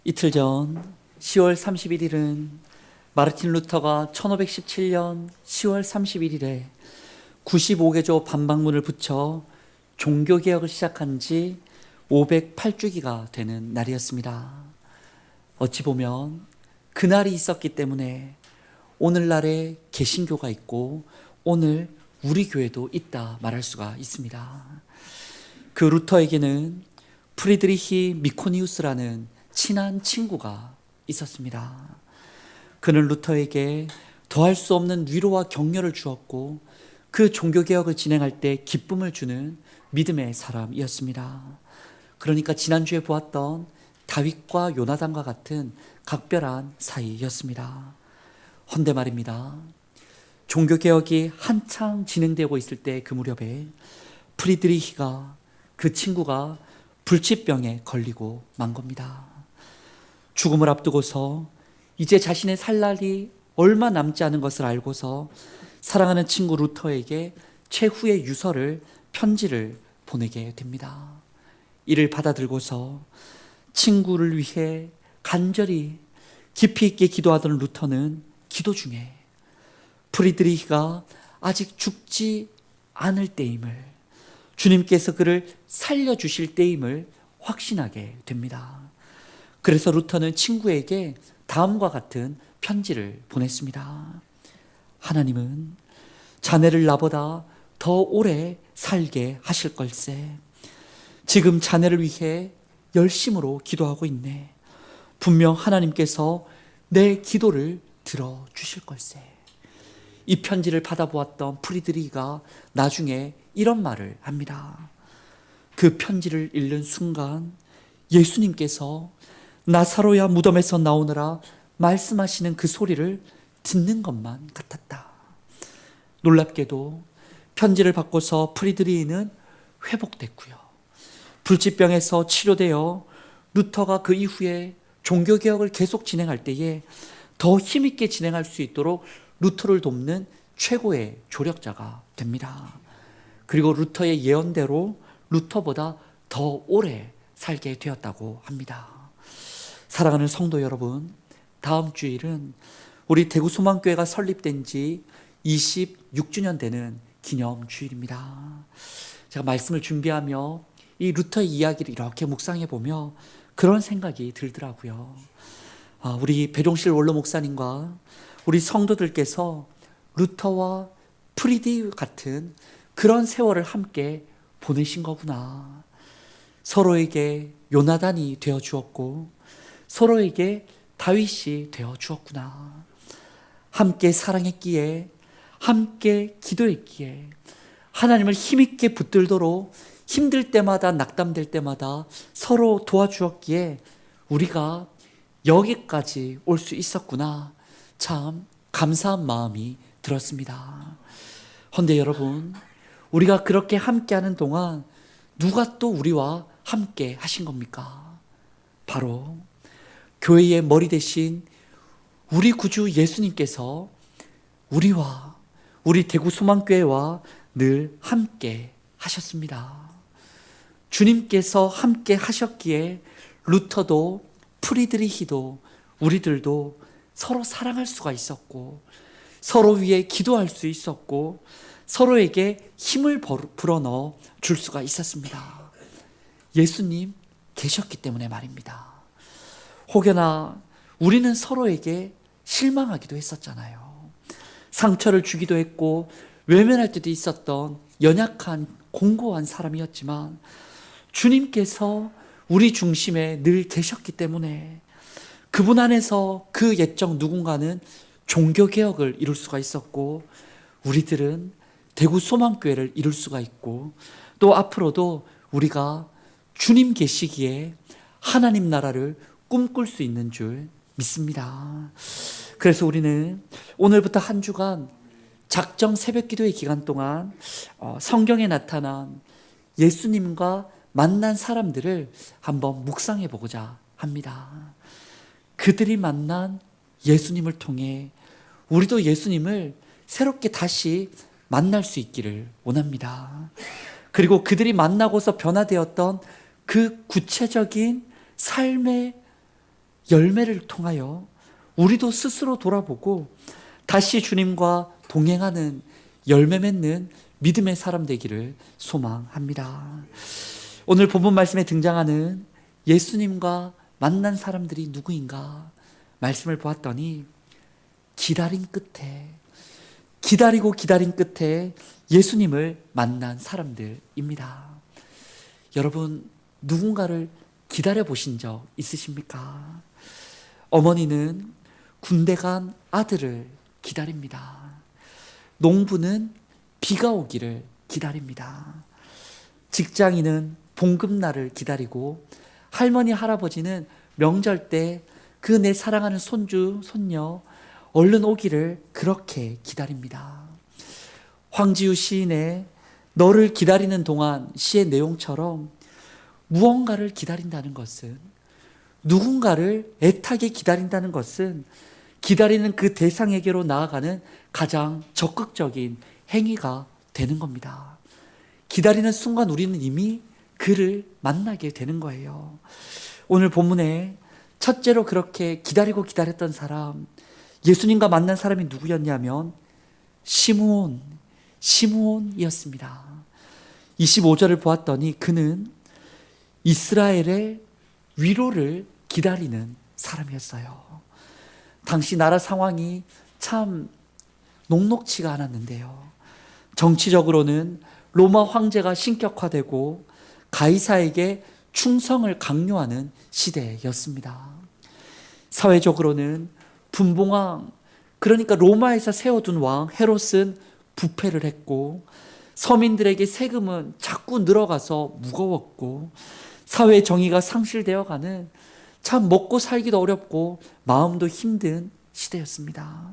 이틀 전 10월 31일은 마르틴 루터가 1517년 10월 31일에 95개조 반박문을 붙여 종교개혁을 시작한 지 508주기가 되는 날이었습니다. 어찌 보면 그날이 있었기 때문에 오늘날의 개신교가 있고 오늘 우리 교회도 있다 말할 수가 있습니다. 그 루터에게는 프리드리히 미코니우스라는 친한 친구가 있었습니다. 그는 루터에게 더할 수 없는 위로와 격려를 주었고 그 종교개혁을 진행할 때 기쁨을 주는 믿음의 사람이었습니다. 그러니까 지난주에 보았던 다윗과 요나단과 같은 각별한 사이였습니다. 헌데 말입니다. 종교개혁이 한창 진행되고 있을 때 그 무렵에 프리드리히가 그 친구가 불치병에 걸리고 만 겁니다. 죽음을 앞두고서 이제 자신의 살 날이 얼마 남지 않은 것을 알고서 사랑하는 친구 루터에게 최후의 유서를 편지를 보내게 됩니다. 이를 받아들고서 친구를 위해 간절히 깊이 있게 기도하던 루터는 기도 중에 프리드리히가 아직 죽지 않을 때임을, 주님께서 그를 살려주실 때임을 확신하게 됩니다. 그래서 루터는 친구에게 다음과 같은 편지를 보냈습니다. 하나님은 자네를 나보다 더 오래 살게 하실 걸세. 지금 자네를 위해 열심으로 기도하고 있네. 분명 하나님께서 내 기도를 들어주실 걸세. 이 편지를 받아보았던 프리드리히가 나중에 이런 말을 합니다. 그 편지를 읽는 순간 예수님께서 나사로야 무덤에서 나오느라 말씀하시는 그 소리를 듣는 것만 같았다. 놀랍게도 편지를 받고서 프리드리히는 회복됐고요. 불치병에서 치료되어 루터가 그 이후에 종교개혁을 계속 진행할 때에 더 힘있게 진행할 수 있도록 루터를 돕는 최고의 조력자가 됩니다. 그리고 루터의 예언대로 루터보다 더 오래 살게 되었다고 합니다. 사랑하는 성도 여러분, 다음 주일은 우리 대구소망교회가 설립된 지 26주년 되는 기념주일입니다. 제가 말씀을 준비하며 이 루터의 이야기를 이렇게 묵상해 보며 그런 생각이 들더라고요. 우리 배종실 원로 목사님과 우리 성도들께서 루터와 프리디 같은 그런 세월을 함께 보내신 거구나. 서로에게 요나단이 되어 주었고 서로에게 다윗이 되어 주었구나. 함께 사랑했기에, 함께 기도했기에, 하나님을 힘있게 붙들도록 힘들 때마다 낙담될 때마다 서로 도와주었기에 우리가 여기까지 올 수 있었구나. 참 감사한 마음이 들었습니다. 헌데 여러분, 우리가 그렇게 함께하는 동안 누가 또 우리와 함께 하신 겁니까? 바로 교회의 머리 대신 우리 구주 예수님께서 우리와 우리 대구 소망교회와 늘 함께 하셨습니다. 주님께서 함께 하셨기에 루터도 프리드리히도 우리들도 서로 사랑할 수가 있었고 서로 위해 기도할 수 있었고 서로에게 힘을 불어넣어 줄 수가 있었습니다. 예수님 계셨기 때문에 말입니다. 혹여나 우리는 서로에게 실망하기도 했었잖아요. 상처를 주기도 했고 외면할 때도 있었던 연약한 공고한 사람이었지만 주님께서 우리 중심에 늘 계셨기 때문에 그분 안에서 그 옛적 누군가는 종교개혁을 이룰 수가 있었고 우리들은 대구 소망교회를 이룰 수가 있고 또 앞으로도 우리가 주님 계시기에 하나님 나라를 꿈꿀 수 있는 줄 믿습니다. 그래서 우리는 오늘부터 한 주간 작정 새벽기도의 기간 동안 성경에 나타난 예수님과 만난 사람들을 한번 묵상해 보고자 합니다. 그들이 만난 예수님을 통해 우리도 예수님을 새롭게 다시 만날 수 있기를 원합니다. 그리고 그들이 만나고서 변화되었던 그 구체적인 삶의 열매를 통하여 우리도 스스로 돌아보고 다시 주님과 동행하는 열매 맺는 믿음의 사람 되기를 소망합니다. 오늘 본문 말씀에 등장하는 예수님과 만난 사람들이 누구인가 말씀을 보았더니 기다리고 기다린 끝에 예수님을 만난 사람들입니다. 여러분, 누군가를 기다려 보신 적 있으십니까? 어머니는 군대 간 아들을 기다립니다. 농부는 비가 오기를 기다립니다. 직장인은 봉급날을 기다리고 할머니, 할아버지는 명절 때 그 내 사랑하는 손주, 손녀 얼른 오기를 그렇게 기다립니다. 황지우 시인의 너를 기다리는 동안 시의 내용처럼 무언가를 기다린다는 것은, 누군가를 애타게 기다린다는 것은 기다리는 그 대상에게로 나아가는 가장 적극적인 행위가 되는 겁니다. 기다리는 순간 우리는 이미 그를 만나게 되는 거예요. 오늘 본문에 첫째로 그렇게 기다리고 기다렸던 사람, 예수님과 만난 사람이 누구였냐면 시므온이었습니다. 25절을 보았더니 그는 이스라엘의 위로를 기다리는 사람이었어요. 당시 나라 상황이 참 녹록지가 않았는데요. 정치적으로는 로마 황제가 신격화되고 가이사에게 충성을 강요하는 시대였습니다. 사회적으로는 분봉왕, 그러니까 로마에서 세워둔 왕 헤롯은 부패를 했고 서민들에게 세금은 자꾸 늘어가서 무거웠고 사회 정의가 상실되어가는 참 먹고 살기도 어렵고 마음도 힘든 시대였습니다.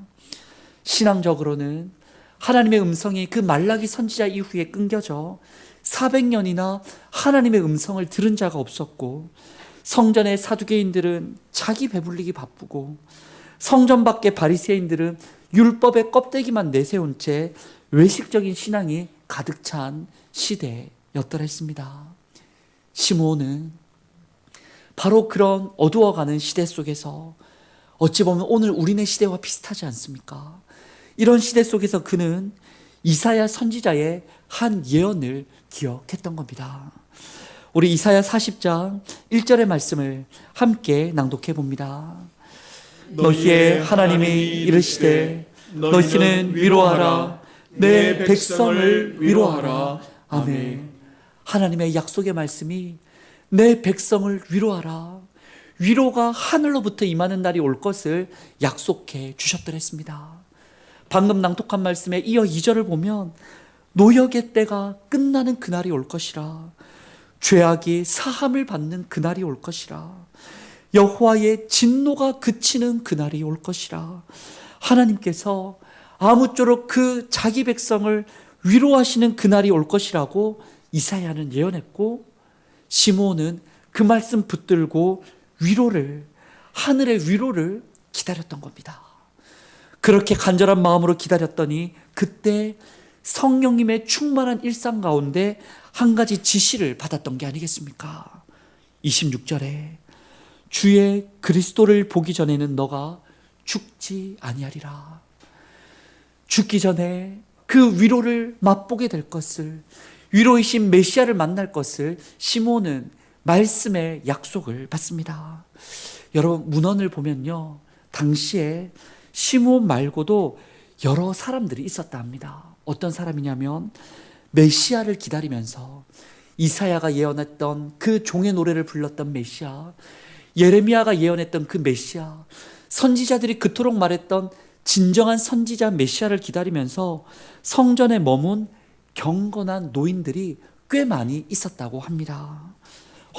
신앙적으로는 하나님의 음성이 그 말라기 선지자 이후에 끊겨져 400년이나 하나님의 음성을 들은 자가 없었고 성전의 사두개인들은 자기 배불리기 바쁘고 성전 밖의 바리새인들은 율법의 껍데기만 내세운 채 외식적인 신앙이 가득 찬 시대였더라 했습니다. 시므온은 바로 그런 어두워가는 시대 속에서 어찌 보면 오늘 우리네 시대와 비슷하지 않습니까? 이런 시대 속에서 그는 이사야 선지자의 한 예언을 기억했던 겁니다. 우리 이사야 40장 1절의 말씀을 함께 낭독해 봅니다. 너희의 하나님이 이르시되 너희는 위로하라, 내 백성을 위로하라. 아멘. 하나님의 약속의 말씀이 내 백성을 위로하라, 위로가 하늘로부터 임하는 날이 올 것을 약속해 주셨더랬습니다. 방금 낭독한 말씀에 이어 2절을 보면 노역의 때가 끝나는 그날이 올 것이라, 죄악이 사함을 받는 그날이 올 것이라, 여호와의 진노가 그치는 그날이 올 것이라. 하나님께서 아무쪼록 그 자기 백성을 위로하시는 그날이 올 것이라고 이사야는 예언했고 시므온은 그 말씀 붙들고 하늘의 위로를 기다렸던 겁니다. 그렇게 간절한 마음으로 기다렸더니 그때 성령님의 충만한 일상 가운데 한 가지 지시를 받았던 게 아니겠습니까? 26절에 주의 그리스도를 보기 전에는 너가 죽지 아니하리라. 죽기 전에 그 위로를 맛보게 될 것을, 위로이신 메시아를 만날 것을 시므온은 말씀의 약속을 받습니다. 여러분, 문헌을 보면요, 당시에 시므온 말고도 여러 사람들이 있었다 합니다. 어떤 사람이냐면 메시아를 기다리면서 이사야가 예언했던 그 종의 노래를 불렀던 메시아, 예레미야가 예언했던 그 메시아, 선지자들이 그토록 말했던 진정한 선지자 메시아를 기다리면서 성전에 머문 경건한 노인들이 꽤 많이 있었다고 합니다.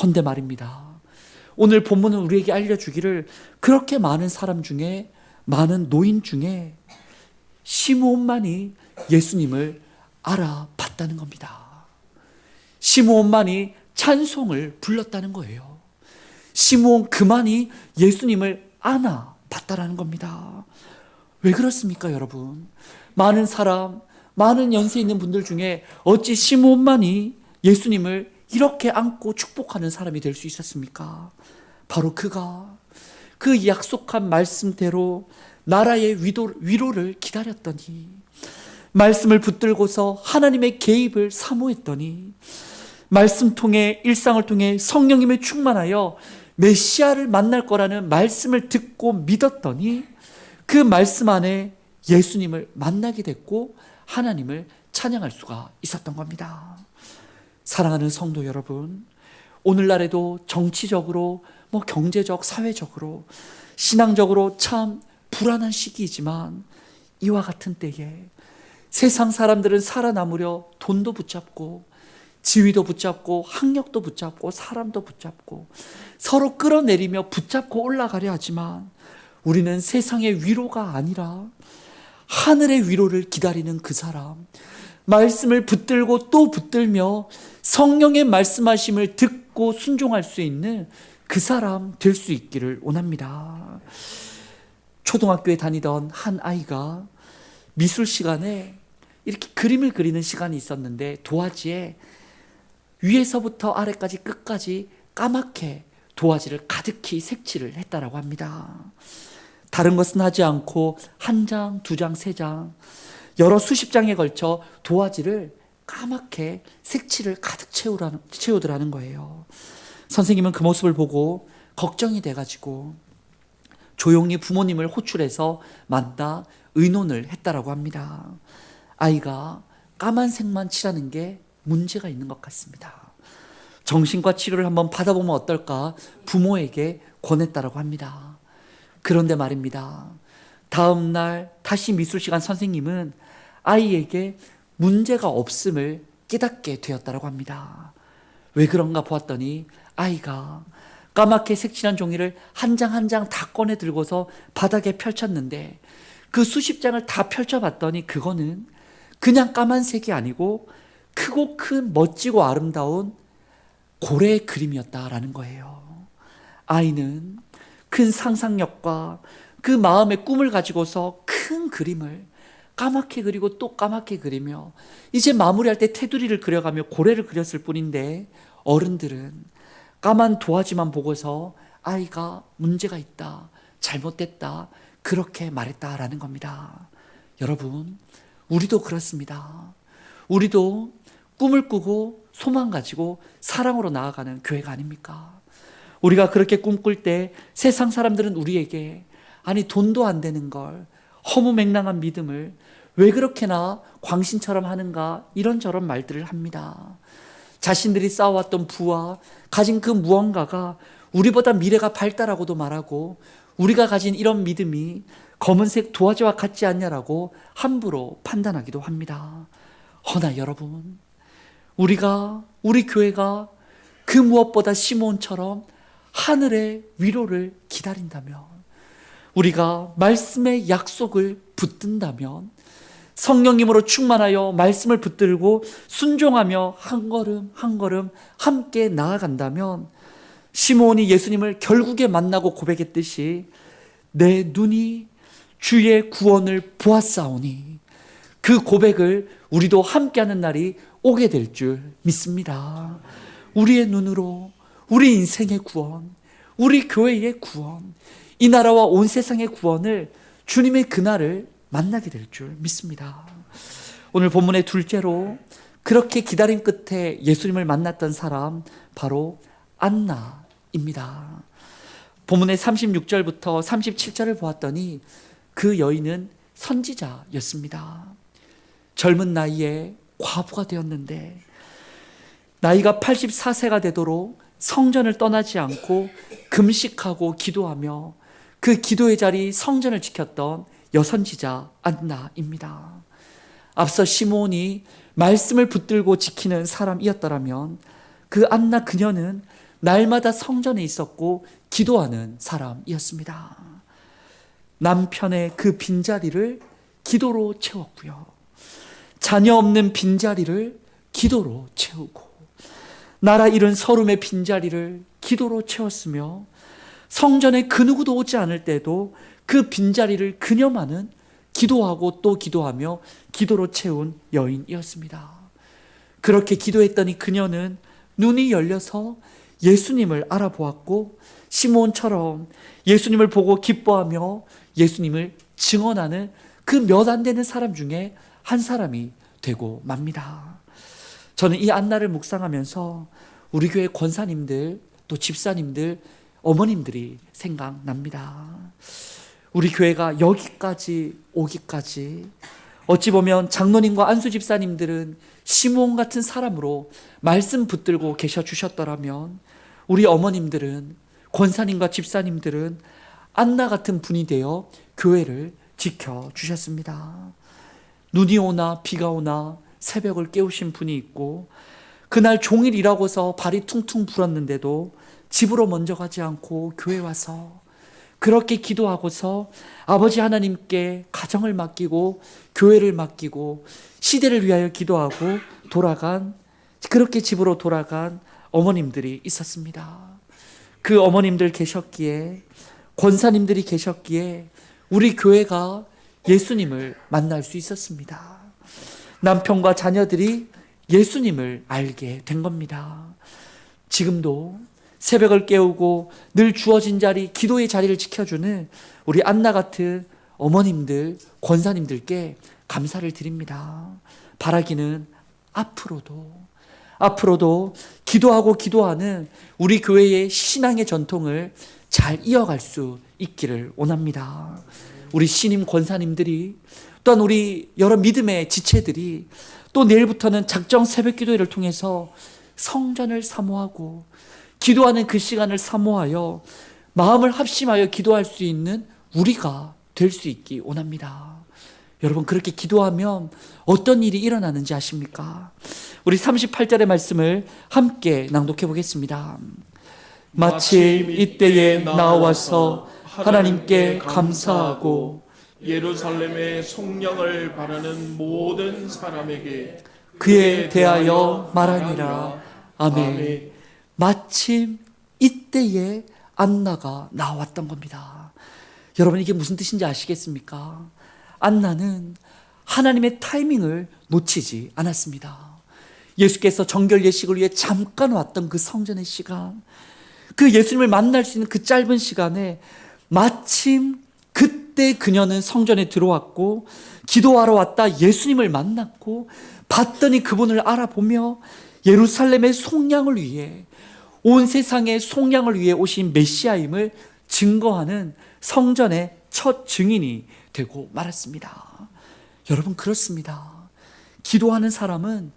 헌데 말입니다, 오늘 본문은 우리에게 알려주기를 그렇게 많은 사람 중에, 많은 노인 중에 시므온만이 예수님을 알아봤다는 겁니다. 시므온만이 찬송을 불렀다는 거예요. 시므온 그만이 예수님을 알아봤다라는 겁니다. 왜 그렇습니까, 여러분? 많은 사람, 많은 연세 있는 분들 중에 어찌 시므온만이 예수님을 이렇게 안고 축복하는 사람이 될 수 있었습니까? 바로 그가 그 약속한 말씀대로 나라의 위로를 기다렸더니, 말씀을 붙들고서 하나님의 개입을 사모했더니, 말씀 통해, 일상을 통해 성령님에 충만하여 메시아를 만날 거라는 말씀을 듣고 믿었더니 그 말씀 안에 예수님을 만나게 됐고 하나님을 찬양할 수가 있었던 겁니다. 사랑하는 성도 여러분, 오늘날에도 정치적으로, 경제적, 사회적으로, 신앙적으로 참 불안한 시기이지만 이와 같은 때에 세상 사람들은 살아남으려 돈도 붙잡고 지위도 붙잡고 학력도 붙잡고 사람도 붙잡고 서로 끌어내리며 붙잡고 올라가려 하지만 우리는 세상의 위로가 아니라 하늘의 위로를 기다리는 그 사람, 말씀을 붙들고 또 붙들며 성령의 말씀하심을 듣고 순종할 수 있는 그 사람 될 수 있기를 원합니다. 초등학교에 다니던 한 아이가 미술 시간에 이렇게 그림을 그리는 시간이 있었는데 도화지에 위에서부터 아래까지 끝까지 까맣게 도화지를 가득히 색칠을 했다라고 합니다. 다른 것은 하지 않고 한 장, 두 장, 세 장, 여러 수십 장에 걸쳐 도화지를 까맣게 색칠을 가득 채우더라는 거예요. 선생님은 그 모습을 보고 걱정이 돼가지고 조용히 부모님을 호출해서 만나 의논을 했다라고 합니다. 아이가 까만색만 칠하는 게 문제가 있는 것 같습니다. 정신과 치료를 한번 받아보면 어떨까 부모에게 권했다라고 합니다. 그런데 말입니다. 다음 날 다시 미술 시간 선생님은 아이에게 문제가 없음을 깨닫게 되었다라고 합니다. 왜 그런가 보았더니 아이가 까맣게 색칠한 종이를 한 장 한 장 다 꺼내 들고서 바닥에 펼쳤는데 그 수십 장을 다 펼쳐봤더니 그거는 그냥 까만색이 아니고 크고 큰 멋지고 아름다운 고래의 그림이었다라는 거예요. 아이는 큰 상상력과 그 마음의 꿈을 가지고서 큰 그림을 까맣게 그리고 또 까맣게 그리며 이제 마무리할 때 테두리를 그려가며 고래를 그렸을 뿐인데 어른들은 까만 도화지만 보고서 아이가 문제가 있다, 잘못됐다 그렇게 말했다라는 겁니다. 여러분, 우리도 그렇습니다. 우리도 꿈을 꾸고 소망 가지고 사랑으로 나아가는 교회가 아닙니까? 우리가 그렇게 꿈꿀 때 세상 사람들은 우리에게 아니 돈도 안 되는 걸 허무맹랑한 믿음을 왜 그렇게나 광신처럼 하는가 이런저런 말들을 합니다. 자신들이 쌓아왔던 부와 가진 그 무언가가 우리보다 미래가 밝다라고도 말하고 우리가 가진 이런 믿음이 검은색 도화지와 같지 않냐라고 함부로 판단하기도 합니다. 허나 여러분, 우리 교회가 그 무엇보다 시므온처럼 하늘의 위로를 기다린다면, 우리가 말씀의 약속을 붙든다면, 성령님으로 충만하여 말씀을 붙들고 순종하며 한 걸음 한 걸음 함께 나아간다면 시므온이 예수님을 결국에 만나고 고백했듯이 내 눈이 주의 구원을 보았사오니 그 고백을 우리도 함께하는 날이 오게 될 줄 믿습니다. 우리의 눈으로 우리 인생의 구원, 우리 교회의 구원, 이 나라와 온 세상의 구원을 주님의 그날을 만나게 될 줄 믿습니다. 오늘 본문의 둘째로 그렇게 기다림 끝에 예수님을 만났던 사람 바로 안나입니다. 본문의 36절부터 37절을 보았더니 그 여인은 선지자였습니다. 젊은 나이에 과부가 되었는데 나이가 84세가 되도록 성전을 떠나지 않고 금식하고 기도하며 그 기도의 자리 성전을 지켰던 여선지자 안나입니다. 앞서 시므온이 말씀을 붙들고 지키는 사람이었더라면 그 안나 그녀는 날마다 성전에 있었고 기도하는 사람이었습니다. 남편의 그 빈자리를 기도로 채웠고요. 자녀 없는 빈자리를 기도로 채우고 나라 잃은 서름의 빈자리를 기도로 채웠으며 성전에 그 누구도 오지 않을 때도 그 빈자리를 그녀만은 기도하고 또 기도하며 기도로 채운 여인이었습니다. 그렇게 기도했더니 그녀는 눈이 열려서 예수님을 알아보았고 시므온처럼 예수님을 보고 기뻐하며 예수님을 증언하는 그 몇 안 되는 사람 중에 한 사람이 되고 맙니다. 저는 이 안나를 묵상하면서 우리 교회 권사님들, 또 집사님들, 어머님들이 생각납니다. 우리 교회가 여기까지 오기까지 어찌 보면 장로님과 안수 집사님들은 시므온 같은 사람으로 말씀 붙들고 계셔 주셨더라면, 우리 어머님들은, 권사님과 집사님들은 안나 같은 분이 되어 교회를 지켜 주셨습니다. 눈이 오나 비가 오나 새벽을 깨우신 분이 있고, 그날 종일 일하고서 발이 퉁퉁 불었는데도 집으로 먼저 가지 않고 교회 와서 그렇게 기도하고서 아버지 하나님께 가정을 맡기고 교회를 맡기고 시대를 위하여 기도하고 그렇게 집으로 돌아간 어머님들이 있었습니다. 그 어머님들 계셨기에, 권사님들이 계셨기에 우리 교회가 예수님을 만날 수 있었습니다. 남편과 자녀들이 예수님을 알게 된 겁니다. 지금도 새벽을 깨우고 늘 주어진 자리, 기도의 자리를 지켜주는 우리 안나 같은 어머님들, 권사님들께 감사를 드립니다. 바라기는 앞으로도 기도하고 기도하는 우리 교회의 신앙의 전통을 잘 이어갈 수 있기를 원합니다. 우리 신임 권사님들이, 또한 우리 여러 믿음의 지체들이 또 내일부터는 작정 새벽 기도회를 통해서 성전을 사모하고 기도하는 그 시간을 사모하여 마음을 합심하여 기도할 수 있는 우리가 될 수 있기 원합니다. 여러분, 그렇게 기도하면 어떤 일이 일어나는지 아십니까? 우리 38절의 말씀을 함께 낭독해 보겠습니다. 마침 이때에 나와서 하나님께 감사하고 예루살렘의 속량을 바라는 모든 사람에게 그에 대하여 말하니라. 아멘. 마침 이때에 안나가 나왔던 겁니다. 여러분, 이게 무슨 뜻인지 아시겠습니까? 안나는 하나님의 타이밍을 놓치지 않았습니다. 예수께서 정결 예식을 위해 잠깐 왔던 그 성전의 시간, 그 예수님을 만날 수 있는 그 짧은 시간에 마침 그때 그녀는 성전에 들어왔고 기도하러 왔다 예수님을 만났고, 봤더니 그분을 알아보며 예루살렘의 속량을 위해, 온 세상의 속량을 위해 오신 메시아임을 증거하는 성전의 첫 증인이 되고 말았습니다. 여러분, 그렇습니다. 기도하는 사람은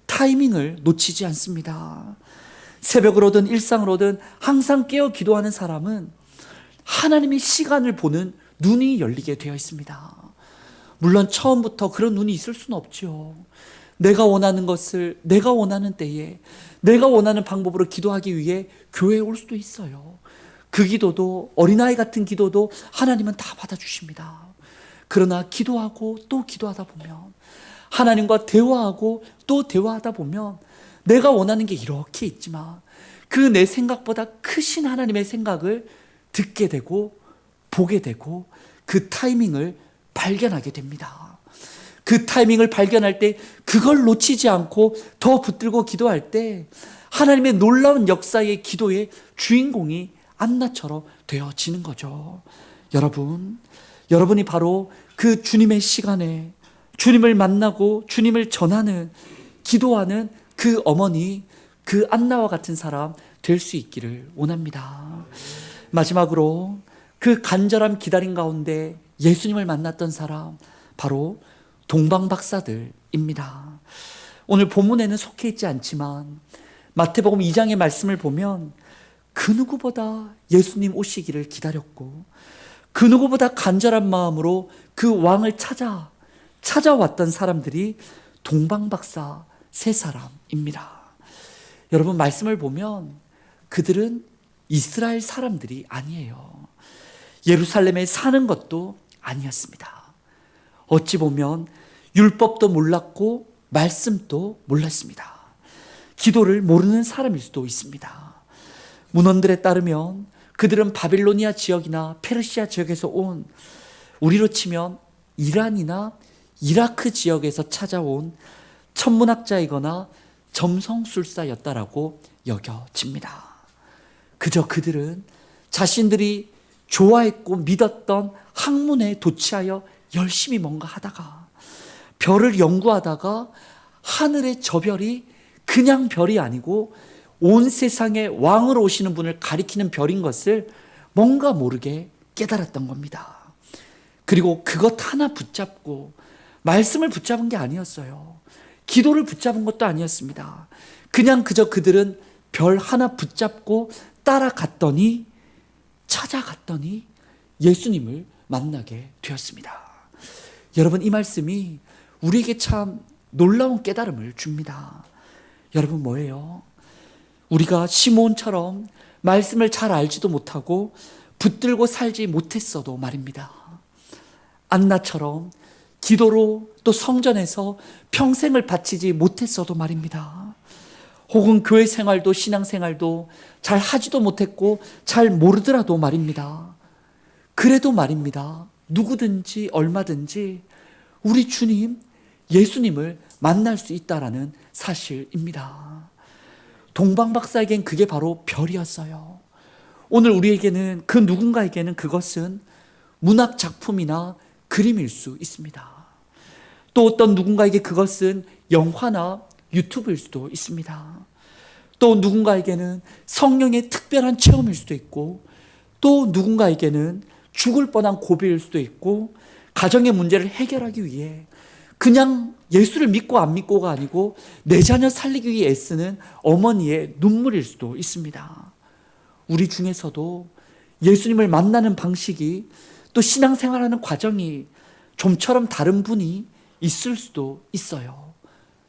타이밍을 놓치지 않습니다. 새벽으로든 일상으로든 항상 깨어 기도하는 사람은 하나님의 시간을 보는 눈이 열리게 되어 있습니다. 물론 처음부터 그런 눈이 있을 수는 없죠. 내가 원하는 것을 내가 원하는 때에 내가 원하는 방법으로 기도하기 위해 교회에 올 수도 있어요. 그 기도도, 어린아이 같은 기도도 하나님은 다 받아주십니다. 그러나 기도하고 또 기도하다 보면, 하나님과 대화하고 또 대화하다 보면 내가 원하는 게 이렇게 있지만 그 내 생각보다 크신 하나님의 생각을 듣게 되고 보게 되고 그 타이밍을 발견하게 됩니다. 그 타이밍을 발견할 때 그걸 놓치지 않고 더 붙들고 기도할 때 하나님의 놀라운 역사의 기도의 주인공이 안나처럼 되어지는 거죠. 여러분이 바로 그 주님의 시간에 주님을 만나고 주님을 전하는, 기도하는 그 어머니, 그 안나와 같은 사람 될 수 있기를 원합니다. 마지막으로 그 간절한 기다림 가운데 예수님을 만났던 사람, 바로 동방박사들입니다. 오늘 본문에는 속해 있지 않지만 마태복음 2장의 말씀을 보면 그 누구보다 예수님 오시기를 기다렸고 그 누구보다 간절한 마음으로 그 왕을 찾아왔던 사람들이 동방박사 세 사람입니다. 여러분, 말씀을 보면 그들은 이스라엘 사람들이 아니에요. 예루살렘에 사는 것도 아니었습니다. 어찌 보면 율법도 몰랐고 말씀도 몰랐습니다. 기도를 모르는 사람일 수도 있습니다. 문헌들에 따르면 그들은 바빌로니아 지역이나 페르시아 지역에서 온, 우리로 치면 이란이나 이라크 지역에서 찾아온 천문학자이거나 점성술사였다라고 여겨집니다. 그저 그들은 자신들이 좋아했고 믿었던 학문에 도취하여 열심히 뭔가 하다가 별을 연구하다가 하늘의 저 별이 그냥 별이 아니고 온 세상의 왕으로 오시는 분을 가리키는 별인 것을 뭔가 모르게 깨달았던 겁니다. 그리고 그것 하나 붙잡고 말씀을 붙잡은 게 아니었어요. 기도를 붙잡은 것도 아니었습니다. 그냥 그저 그들은 별 하나 붙잡고 따라갔더니 찾아갔더니 예수님을 만나게 되었습니다. 여러분, 이 말씀이 우리에게 참 놀라운 깨달음을 줍니다. 여러분, 뭐예요? 우리가 시몬처럼 말씀을 잘 알지도 못하고 붙들고 살지 못했어도 말입니다. 안나처럼 기도로 또 성전에서 평생을 바치지 못했어도 말입니다. 혹은 교회 생활도 신앙생활도 잘 하지도 못했고 잘 모르더라도 말입니다. 그래도 말입니다. 누구든지 얼마든지 우리 주님 예수님을 만날 수 있다라는 사실입니다. 동방박사에겐 그게 바로 별이었어요. 오늘 우리에게는 그 누군가에게는 그것은 문학 작품이나 그림일 수 있습니다. 또 어떤 누군가에게 그것은 영화나 유튜브일 수도 있습니다. 또 누군가에게는 성령의 특별한 체험일 수도 있고, 또 누군가에게는 죽을 뻔한 고비일 수도 있고, 가정의 문제를 해결하기 위해 그냥 예수를 믿고 안 믿고가 아니고 내 자녀 살리기 위해 애쓰는 어머니의 눈물일 수도 있습니다. 우리 중에서도 예수님을 만나는 방식이 또 신앙생활하는 과정이 좀처럼 다른 분이 있을 수도 있어요.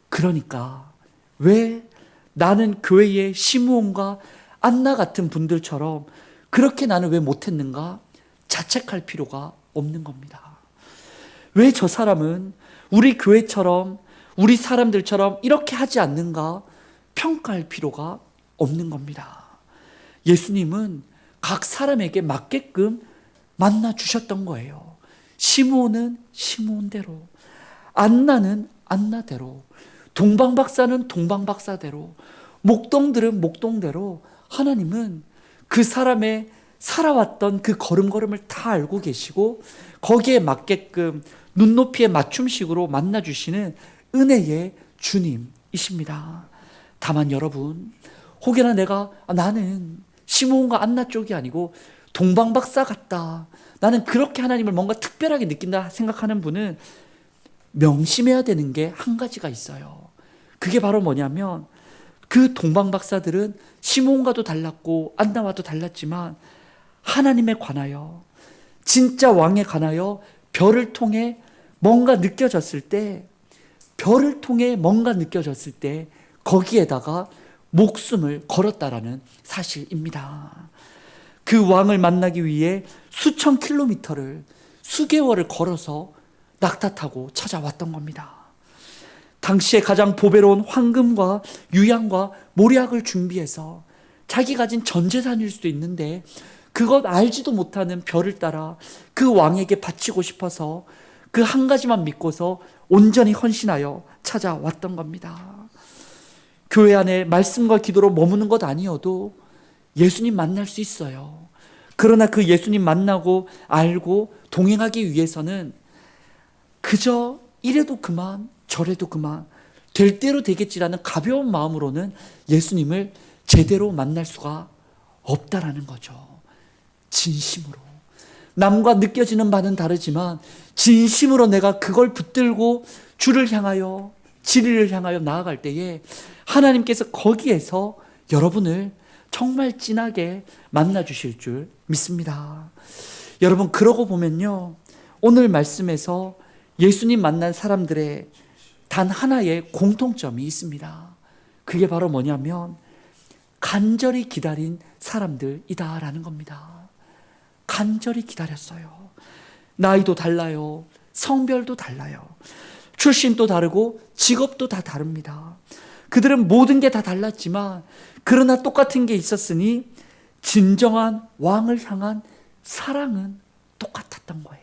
그러니까 왜 나는 교회의 시므온과 안나 같은 분들처럼 그렇게 나는 왜 못했는가 자책할 필요가 없는 겁니다. 왜 저 사람은 우리 교회처럼 우리 사람들처럼 이렇게 하지 않는가 평가할 필요가 없는 겁니다. 예수님은 각 사람에게 맞게끔 만나 주셨던 거예요. 시므온은 시므온대로, 안나는 안나대로, 동방박사는 동방박사대로, 목동들은 목동대로 하나님은 그 사람의 살아왔던 그 걸음걸음을 다 알고 계시고 거기에 맞게끔 눈높이에 맞춤식으로 만나주시는 은혜의 주님이십니다. 다만 여러분, 혹여나 내가 나는 시므온과 안나 쪽이 아니고 동방박사 같다, 나는 그렇게 하나님을 뭔가 특별하게 느낀다 생각하는 분은 명심해야 되는 게 한 가지가 있어요. 그게 바로 뭐냐면 그 동방박사들은 시므온과도 달랐고 안나와도 달랐지만 하나님에 관하여, 진짜 왕에 관하여 별을 통해 뭔가 느껴졌을 때, 별을 통해 뭔가 느껴졌을 때 거기에다가 목숨을 걸었다라는 사실입니다. 그 왕을 만나기 위해 수천 킬로미터를 수개월을 걸어서 낙타 타고 찾아왔던 겁니다. 당시에 가장 보배로운 황금과 유향과 모략을 준비해서 자기 가진 전 재산일 수도 있는데 그것 알지도 못하는 별을 따라 그 왕에게 바치고 싶어서 그 한 가지만 믿고서 온전히 헌신하여 찾아왔던 겁니다. 교회 안에 말씀과 기도로 머무는 것 아니어도 예수님 만날 수 있어요. 그러나 그 예수님 만나고 알고 동행하기 위해서는 그저 이래도 그만 저래도 그만 될 대로 되겠지라는 가벼운 마음으로는 예수님을 제대로 만날 수가 없다라는 거죠. 진심으로. 남과 느껴지는 바는 다르지만 진심으로 내가 그걸 붙들고 주를 향하여, 진리를 향하여 나아갈 때에 하나님께서 거기에서 여러분을 정말 진하게 만나 주실 줄 믿습니다. 여러분, 그러고 보면요, 오늘 말씀에서 예수님 만난 사람들의 단 하나의 공통점이 있습니다. 그게 바로 뭐냐면 간절히 기다린 사람들이다라는 겁니다. 간절히 기다렸어요. 나이도 달라요. 성별도 달라요. 출신도 다르고 직업도 다 다릅니다. 그들은 모든 게 다 달랐지만 그러나 똑같은 게 있었으니 진정한 왕을 향한 사랑은 똑같았던 거예요.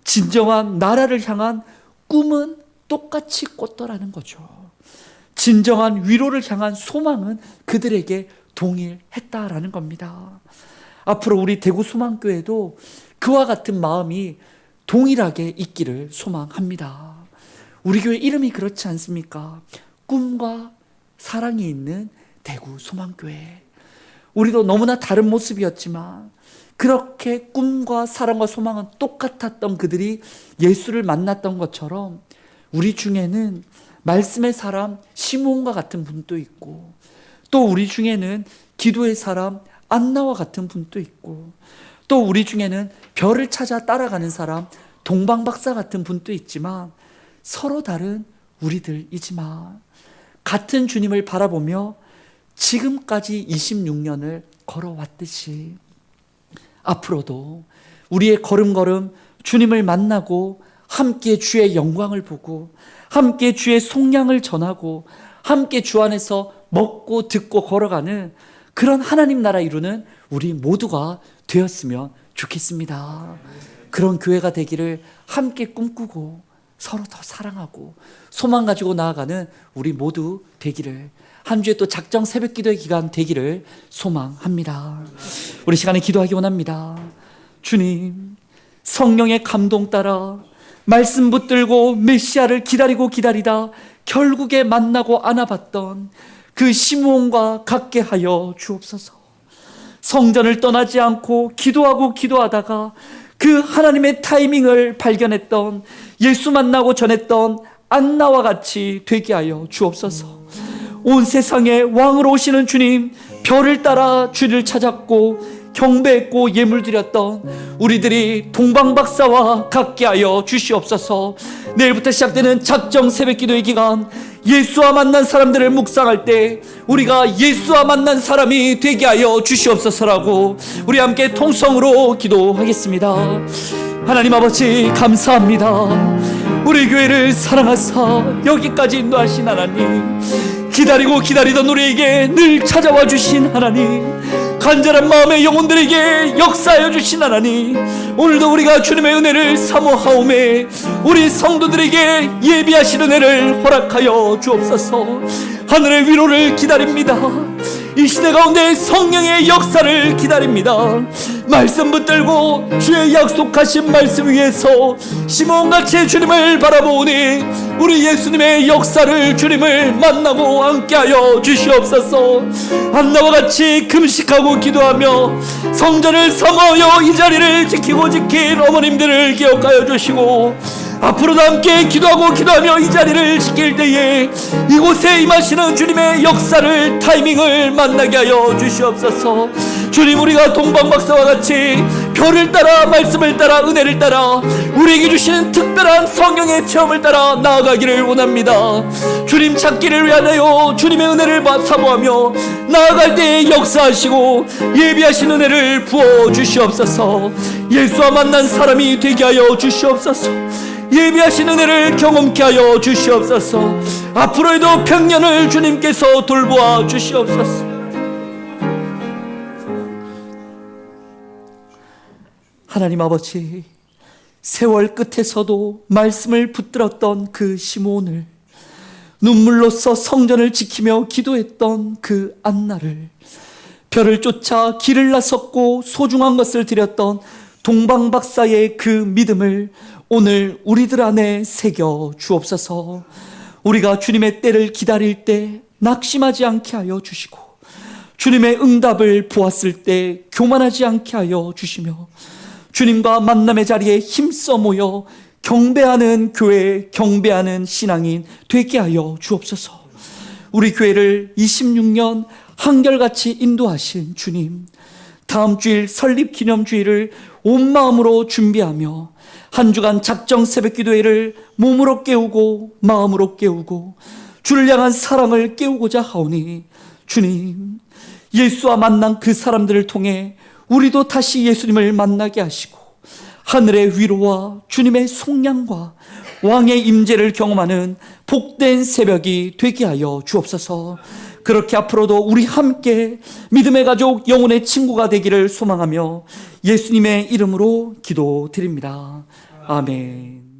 진정한 나라를 향한 꿈은 똑같이 꿨더라는 거죠. 진정한 위로를 향한 소망은 그들에게 동일했다라는 겁니다. 앞으로 우리 대구 소망교회도 그와 같은 마음이 동일하게 있기를 소망합니다. 우리 교회 이름이 그렇지 않습니까? 꿈과 사랑이 있는 대구 소망교회. 우리도 너무나 다른 모습이었지만 그렇게 꿈과 사랑과 소망은 똑같았던 그들이 예수를 만났던 것처럼 우리 중에는 말씀의 사람 시므온과 같은 분도 있고, 또 우리 중에는 기도의 사람 안나와 같은 분도 있고, 또 우리 중에는 별을 찾아 따라가는 사람 동방박사 같은 분도 있지만 서로 다른 우리들이지만 같은 주님을 바라보며 지금까지 26년을 걸어왔듯이 앞으로도 우리의 걸음걸음 주님을 만나고 함께 주의 영광을 보고 함께 주의 속량을 전하고 함께 주 안에서 먹고 듣고 걸어가는 그런 하나님 나라 이루는 우리 모두가 되었으면 좋겠습니다. 그런 교회가 되기를 함께 꿈꾸고 서로 더 사랑하고 소망 가지고 나아가는 우리 모두 되기를, 한 주에 또 작정 새벽 기도의 기간 되기를 소망합니다. 우리 시간에 기도하기 원합니다. 주님, 성령의 감동 따라 말씀 붙들고 메시아를 기다리고 기다리다 결국에 만나고 안아봤던 그 시므온과 같게 하여 주옵소서. 성전을 떠나지 않고 기도하고 기도하다가 그 하나님의 타이밍을 발견했던, 예수 만나고 전했던 안나와 같이 되게 하여 주옵소서. 온 세상에 왕으로 오시는 주님, 별을 따라 주를 찾았고 경배했고 예물 드렸던 우리들이 동방박사와 같게 하여 주시옵소서. 내일부터 시작되는 작정 새벽 기도의 기간, 예수와 만난 사람들을 묵상할 때 우리가 예수와 만난 사람이 되게 하여 주시옵소서라고 우리 함께 통성으로 기도하겠습니다. 하나님 아버지, 감사합니다. 우리 교회를 사랑하사 여기까지 인도하신 하나님, 기다리고 기다리던 우리에게 늘 찾아와 주신 하나님, 간절한 마음의 영혼들에게 역사하여 주신 하나님, 오늘도 우리가 주님의 은혜를 사모하오매 우리 성도들에게 예비하신 은혜를 허락하여 주옵소서. 하늘의 위로를 기다립니다. 이 시대 가운데 성령의 역사를 기다립니다. 말씀 붙들고 주의 약속하신 말씀 위에서 시몬같이 주님을 바라보니 우리 예수님의 역사를, 주님을 만나고 함께하여 주시옵소서. 안나와 같이 금식하고 기도하며 성전을 사모하여 이 자리를 지키고 지킬 어머님들을 기억하여 주시고, 앞으로도 함께 기도하고 기도하며 이 자리를 지킬 때에 이곳에 임하시는 주님의 역사를, 타이밍을 만나게 하여 주시옵소서. 주님, 우리가 동방박사와 같이 별을 따라 말씀을 따라 은혜를 따라 우리에게 주시는 특별한 성령의 체험을 따라 나아가기를 원합니다. 주님 찾기를 위하여 주님의 은혜를 사모하며 나아갈 때에 역사하시고 예비하신 은혜를 부어 주시옵소서. 예수와 만난 사람이 되게 하여 주시옵소서. 예비하신 은혜를 경험케 하여 주시옵소서. 앞으로에도 평년을 주님께서 돌보아 주시옵소서. 하나님 아버지, 세월 끝에서도 말씀을 붙들었던 그 시몬을, 눈물로써 성전을 지키며 기도했던 그 안나를, 별을 쫓아 길을 나섰고 소중한 것을 드렸던 동방박사의 그 믿음을 오늘 우리들 안에 새겨 주옵소서. 우리가 주님의 때를 기다릴 때 낙심하지 않게 하여 주시고, 주님의 응답을 보았을 때 교만하지 않게 하여 주시며, 주님과 만남의 자리에 힘써 모여 경배하는 교회, 경배하는 신앙인 되게 하여 주옵소서. 우리 교회를 26년 한결같이 인도하신 주님, 다음 주일 설립기념주일을 온 마음으로 준비하며 한 주간 작정 새벽 기도회를 몸으로 깨우고 마음으로 깨우고 주를 향한 사랑을 깨우고자 하오니, 주님, 예수와 만난 그 사람들을 통해 우리도 다시 예수님을 만나게 하시고 하늘의 위로와 주님의 속량과 왕의 임재를 경험하는 복된 새벽이 되게 하여 주옵소서. 그렇게 앞으로도 우리 함께 믿음의 가족, 영혼의 친구가 되기를 소망하며 예수님의 이름으로 기도드립니다. 아멘.